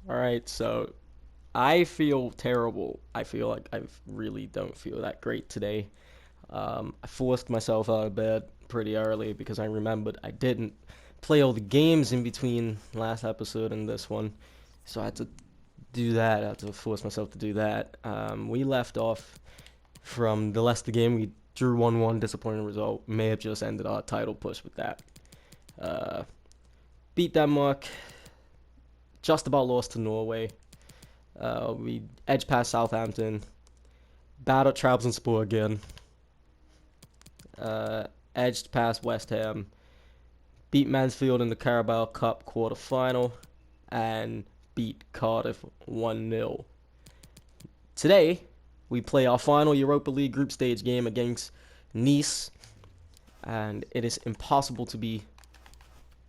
Alright, so I feel terrible. I feel like I really don't feel that great today. I forced myself out of bed pretty early because I remembered I didn't play all the games in between last episode and this one. So I had to do that. I had to force myself to do that. We left off from the Leicester game. We drew 1-1, disappointing result. May have just ended our title push with that. Uh, Beat Denmark, just about lost to Norway. We edged past Southampton, battled Trabzonspor again, uh, edged past West Ham, beat Mansfield in the Carabao Cup quarter-final, and beat Cardiff 1-0. Today, we play our final Europa League group stage game against Nice, and it is impossible to be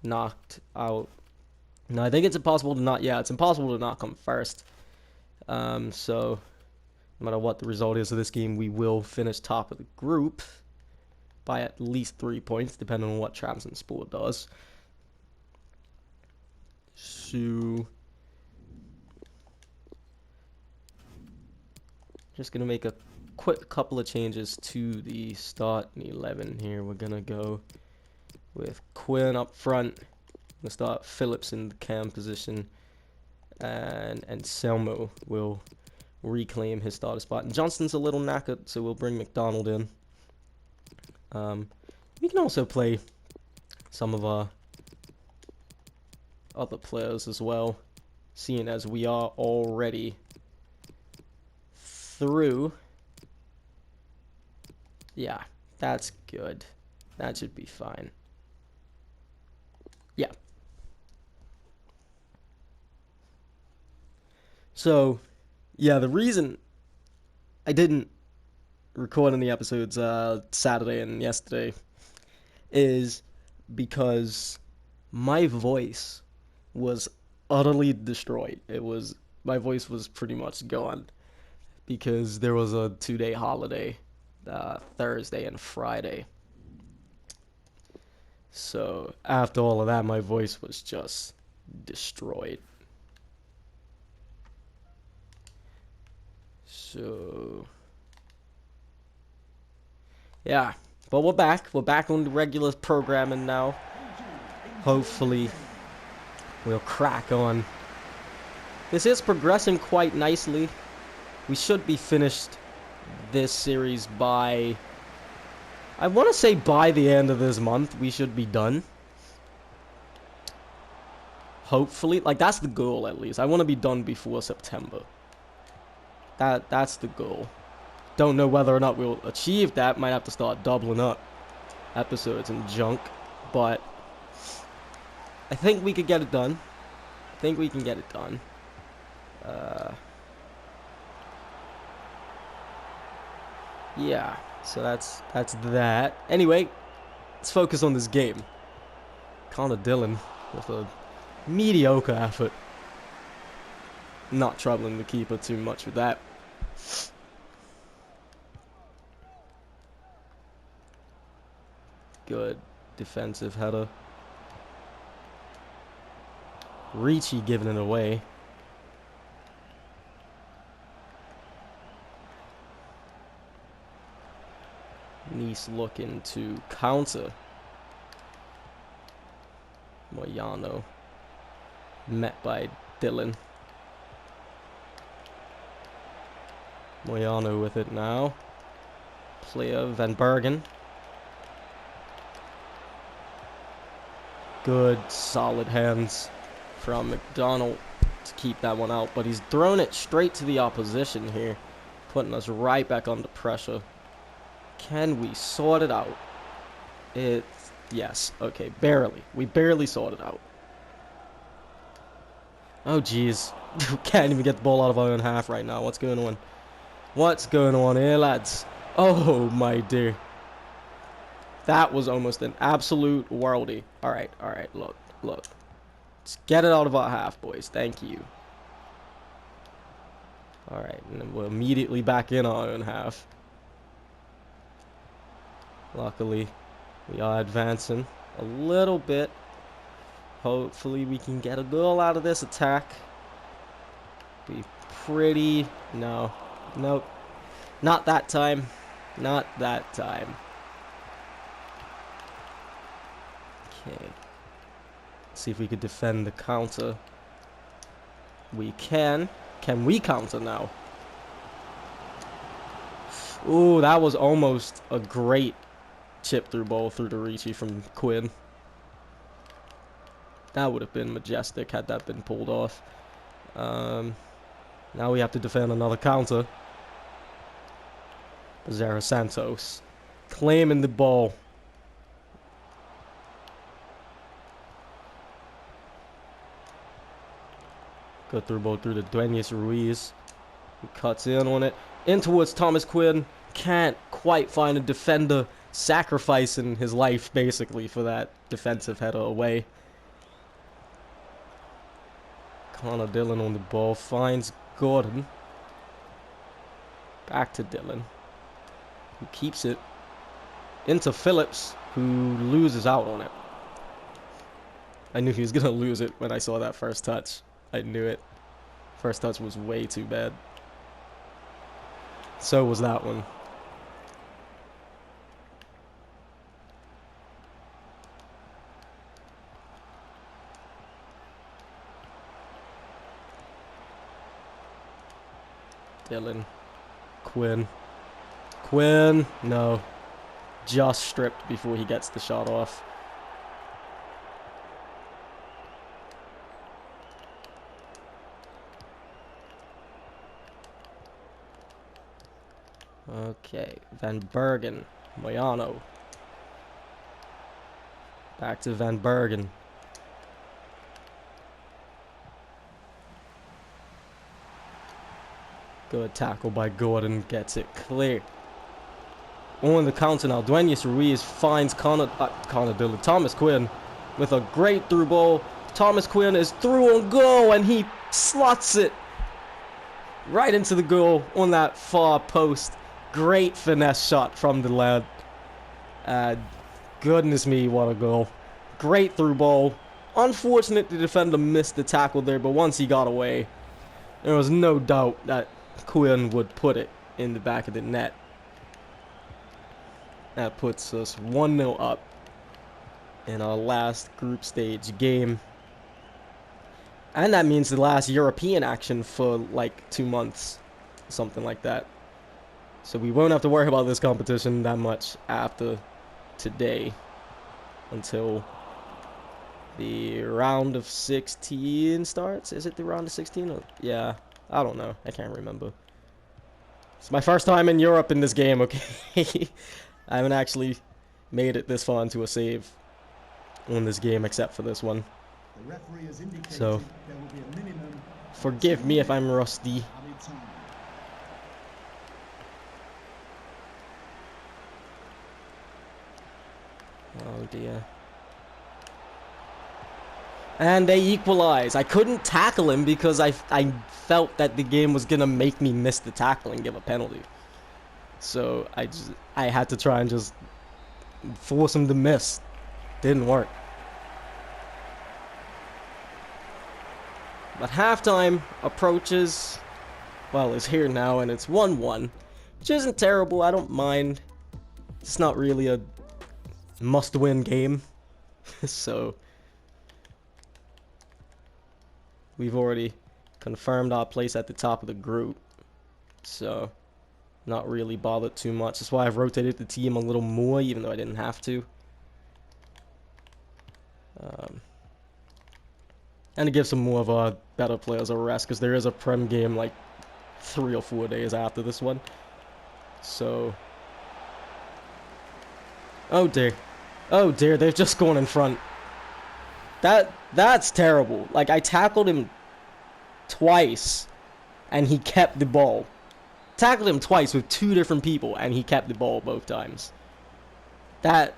knocked out. No, I think it's impossible to not. Yeah, it's impossible to not come first. So no matter what the result is of this game, we will finish top of the group by at least 3 points, depending on what Trabzonspor does. So just gonna make a quick couple of changes to the starting 11 here. We're gonna go with Quinn up front. We'll start Phillips in the cam position, and Selmo will reclaim his starter spot. And Johnston's a little knackered, so we'll bring McDonald in. We can also play some of our other players as well, seeing as we are already through. Yeah, that's good. That should be fine. Yeah. So, yeah, the reason I didn't record any episodes Saturday and yesterday is because my voice was utterly destroyed. My voice was pretty much gone because there was a 2-day holiday, Thursday and Friday. So after all of that, my voice was just destroyed. So yeah, but we're back. We're back on the regular programming now. Hopefully, we'll crack on. This is progressing quite nicely. We should be finished this series by, I want to say by the end of this month, we should be done. Hopefully, like that's the goal at least. I want to be done before September. That's the goal. Don't know whether or not we'll achieve that. Might have to start doubling up episodes and junk, but I think we could get it done. I think we can get it done. Yeah, so that's that. Anyway, let's focus on this game. Connor Dillon with a mediocre effort. Not troubling the keeper too much with that. Good defensive header. Ricci giving it away. Nice looking to counter. Moyano met by Dillon. Moyano with it now. Player Van Bergen. Good solid hands from McDonald to keep that one out, but he's thrown it straight to the opposition here, putting us right back under pressure. Can we sort it out? Yes, okay, barely. We barely sorted out. Oh, jeez. Can't even get the ball out of our own half right now. What's going on? What's going on here, lads? Oh, my dear. That was almost an absolute worldie. Alright, look. Let's get it out of our half, boys. Thank you. Alright, and then we're immediately back in our own half. Luckily, we are advancing a little bit. Hopefully we can get a goal out of this attack. be pretty... No. Nope. Not that time. Not that time. Okay. See if we could defend the counter. We can. Can we counter now? Ooh, that was almost a great chip through ball through the Ricci from Quinn. That would have been majestic had that been pulled off. Now we have to defend another counter. Zara Santos claiming the ball. Good through ball through the Duenas Ruiz. He cuts in on it. In towards Thomas Quinn. Can't quite find a defender, sacrificing his life basically for that defensive header away. Connor Dillon on the ball. Finds Gordon. Back to Dillon, who keeps it into Phillips, who loses out on it. I knew he was going to lose it when I saw that first touch. I knew it. First touch was way too bad. So was that one. Dillon. Quinn. Quinn. No. Just stripped before he gets the shot off. Okay. Van Bergen. Moyano. Back to Van Bergen. Good tackle by Gordon. Gets it clear. On the counter now. Duenas Ruiz finds Thomas Quinn with a great through ball. Thomas Quinn is through on goal and he slots it right into the goal on that far post. Great finesse shot from the lad. Goodness me, what a goal. Great through ball. Unfortunate the defender missed the tackle there, but once he got away, there was no doubt that Quinn would put it in the back of the net. That puts us 1-0 up in our last group stage game. And that means the last European action for like 2 months. Something like that. So we won't have to worry about this competition that much after today. Until the round of 16 starts? Is it the round of 16? Or, yeah, I don't know. I can't remember. It's my first time in Europe in this game, okay? I haven't actually made it this far into a save on this game except for this one. So, forgive me if I'm rusty. Oh dear. And they equalize. I couldn't tackle him because I felt that the game was gonna make me miss the tackle and give a penalty. So I had to try and just force him to miss. Didn't work. But halftime approaches. Well, it's here now and it's 1-1, which isn't terrible. I don't mind. It's not really a must-win game. So we've already confirmed our place at the top of the group. So not really bothered too much. That's why I've rotated the team a little more, even though I didn't have to. And to give some more of our better players a rest, because there is a Prem game like 3 or 4 days after this one. So, oh dear, they've just gone in front. That's terrible. Like, I tackled him twice, and he kept the ball. Tackled him twice with 2 different people, and he kept the ball both times. That,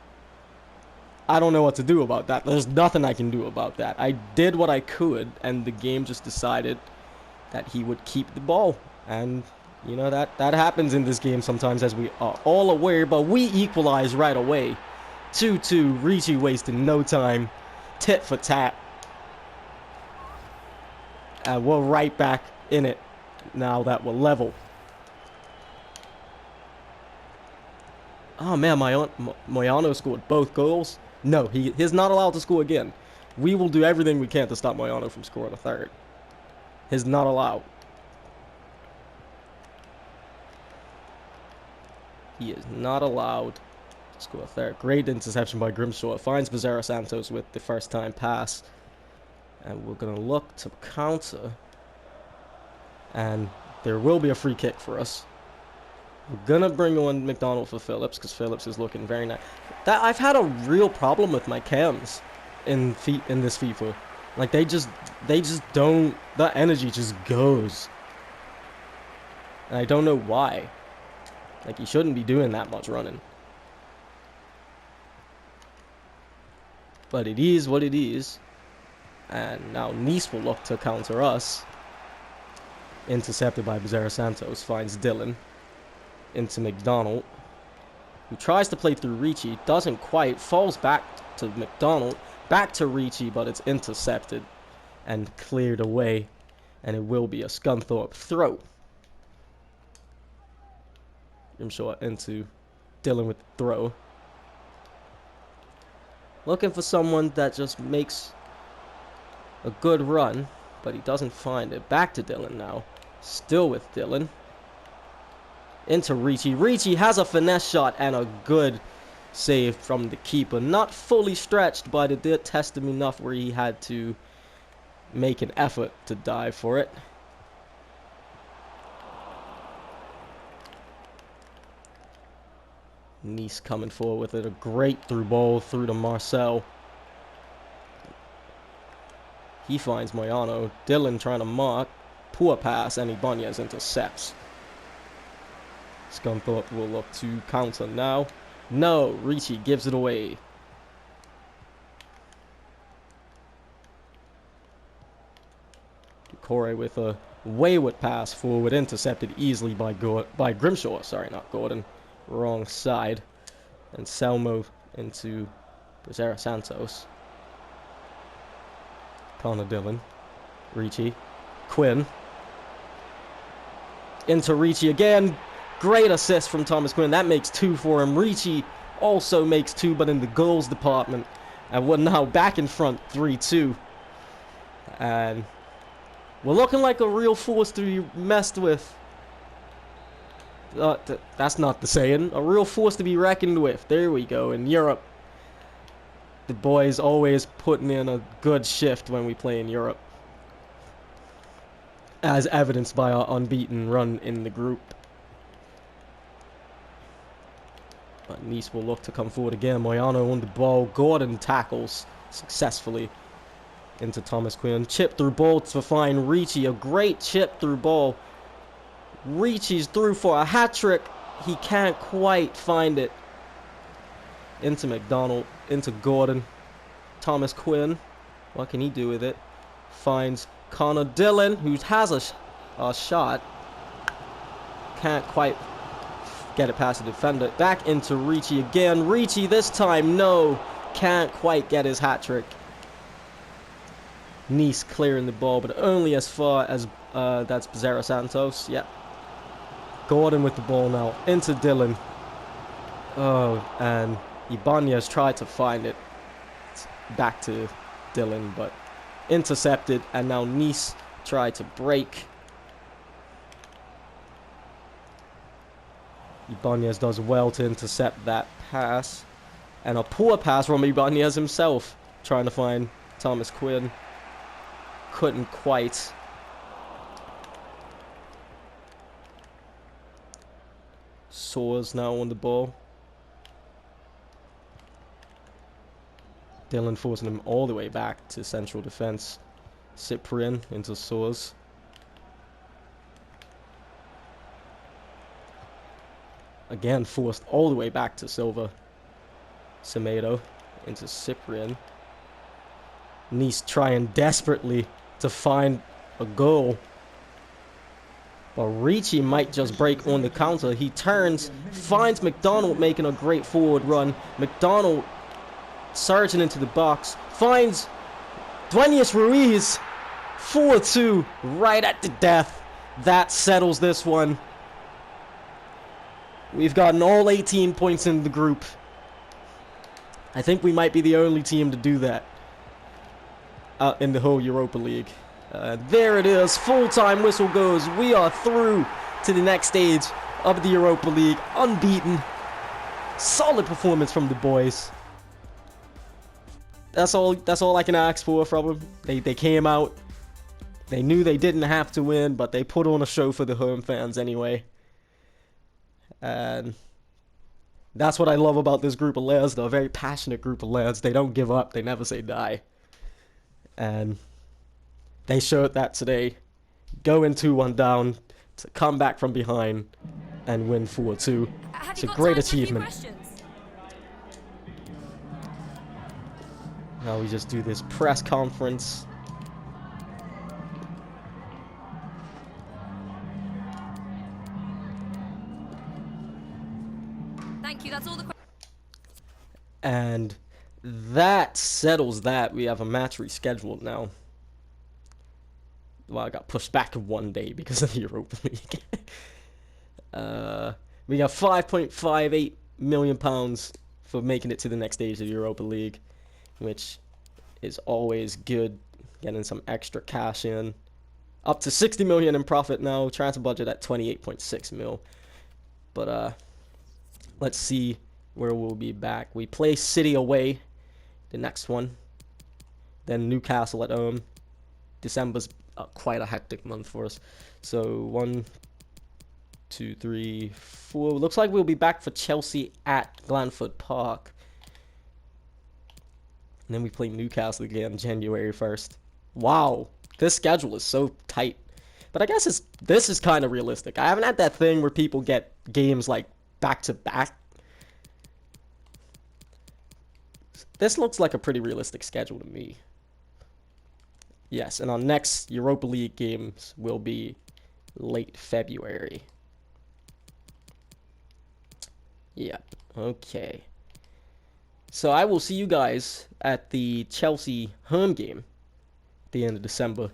I don't know what to do about that. There's nothing I can do about that. I did what I could, and the game just decided that he would keep the ball. And, you know, that happens in this game sometimes, as we are all aware, but we equalize right away. 2-2, Ricci wasting no time. Tit for tat. And we're right back in it now that we're level. Oh man, Moyano scored both goals. No, he's not allowed to score again. We will do everything we can to stop Moyano from scoring a third. He's not allowed. He is not allowed to score a third. Great interception by Grimshaw. Finds Becerra Santos with the first time pass. And we're going to look to counter. And there will be a free kick for us. We're going to bring on McDonald for Phillips because Phillips is looking very nice. I've had a real problem with my cams in this FIFA. Like they just don't, that energy just goes. And I don't know why. Like you shouldn't be doing that much running. But it is what it is. And now Nice will look to counter us. Intercepted by Becerra Santos. Finds Dylan. Into McDonald. Who tries to play through Ricci. Doesn't quite. Falls back to McDonald. Back to Ricci, but it's intercepted. And cleared away. And it will be a Scunthorpe throw. Grimshaw into Dylan with the throw. Looking for someone that just makes a good run, but he doesn't find it. Back to Dylan now. Still with Dylan. Into Ricci. Ricci has a finesse shot and a good save from the keeper. Not fully stretched, but it did test him enough where he had to make an effort to dive for it. Nice coming forward with it. A great through ball through to Marcel. He finds Moyano. Dylan trying to mark. Poor pass. And Ibanez intercepts. Scunthorpe will look to counter now. No. Ricci gives it away. Ducore with a wayward pass forward. Intercepted easily by Grimshaw. Sorry, not Gordon. Wrong side. And Selmo into Becerra Santos. Connor Dillon. Ricci. Quinn. Into Ricci again. Great assist from Thomas Quinn. That makes 2 for him. Ricci also makes 2, but in the goals department. And we're now back in front 3-2. And we're looking like a real force to be messed with. That's not the saying. A real force to be reckoned with. There we go. In Europe, the boys always putting in a good shift when we play in Europe. As evidenced by our unbeaten run in the group. But Nice will look to come forward again. Moyano on the ball. Gordon tackles successfully into Thomas Quinn. Chip through ball to find Ricci. A great chip through ball. Ricci's through for a hat-trick. He can't quite find it. Into McDonald. Into Gordon. Thomas Quinn. What can he do with it? Finds Connor Dillon, who has a shot. Can't quite get it past the defender. Back into Ricci again. Ricci this time, no. Can't quite get his hat-trick. Nice clearing the ball, but only as far as that's Becerra Santos. Yep. Gordon with the ball now. Into Dillon. Oh, and Ibanez tried to find it. It's back to Dillon, but intercepted. And now Nice tried to break. Ibanez does well to intercept that pass. And a poor pass from Ibanez himself. Trying to find Thomas Quinn. Couldn't quite. Soares now on the ball. Dillon forcing him all the way back to central defense. Cyprian into Soares. Again forced all the way back to Silva. Semedo into Cyprian. Nice trying desperately to find a goal. But Ricci might just break on the counter. He turns, finds McDonald making a great forward run. McDonald surging into the box. Finds Duenas Ruiz. 4-2, right at the death. That settles this one. We've gotten all 18 points in the group. I think we might be the only team to do that in the whole Europa League. There it is. Full-time whistle goes. We are through to the next stage of the Europa League. Unbeaten. Solid performance from the boys. That's all I can ask for from them. They came out. They knew they didn't have to win, but they put on a show for the home fans anyway. And that's what I love about this group of lads. They're a very passionate group of lads. They don't give up. They never say die. And they showed that today. Going 2-1 down to come back from behind and win 4-2. It's a great achievement. Now we just do this press conference. Thank you, that's all the questions. And that settles that. We have a match rescheduled now. Well, I got pushed back 1 day because of the Europa League. We got £5.58 million for making it to the next stage of the Europa League, which is always good, getting some extra cash in. Up to 60 million in profit now, transfer budget at 28.6 mil. But let's see where we'll be back. We play City away, the next one. Then Newcastle at home. December's quite a hectic month for us. So 1, 2, 3, 4. Looks like we'll be back for Chelsea at Glanford Park. And then we play Newcastle again January 1st. Wow, this schedule is so tight. But I guess this is kind of realistic. I haven't had that thing where people get games like back to back. This looks like a pretty realistic schedule to me. Yes, and our next Europa League games will be late February. Yep, okay. So I will see you guys at the Chelsea home game at the end of December.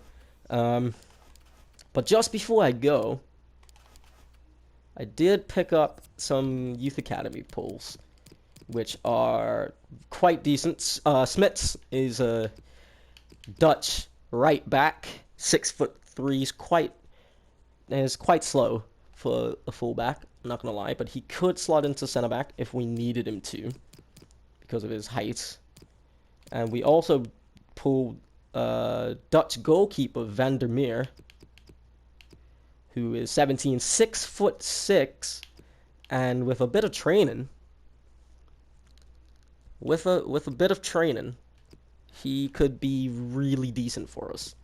But just before I go, I did pick up some Youth Academy polls, which are quite decent. Smits is a Dutch right back, 6'3", is quite slow for a fullback. I'm not gonna lie, but he could slot into center back if we needed him to, because of his height. And we also pulled Dutch goalkeeper Van der Meer, who is 17, 6'6", and with a bit of training, he could be really decent for us.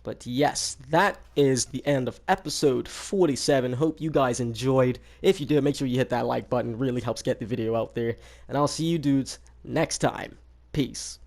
But yes, that is the end of episode 47. Hope you guys enjoyed. If you did, make sure you hit that like button. It really helps get the video out there. And I'll see you dudes next time. Peace.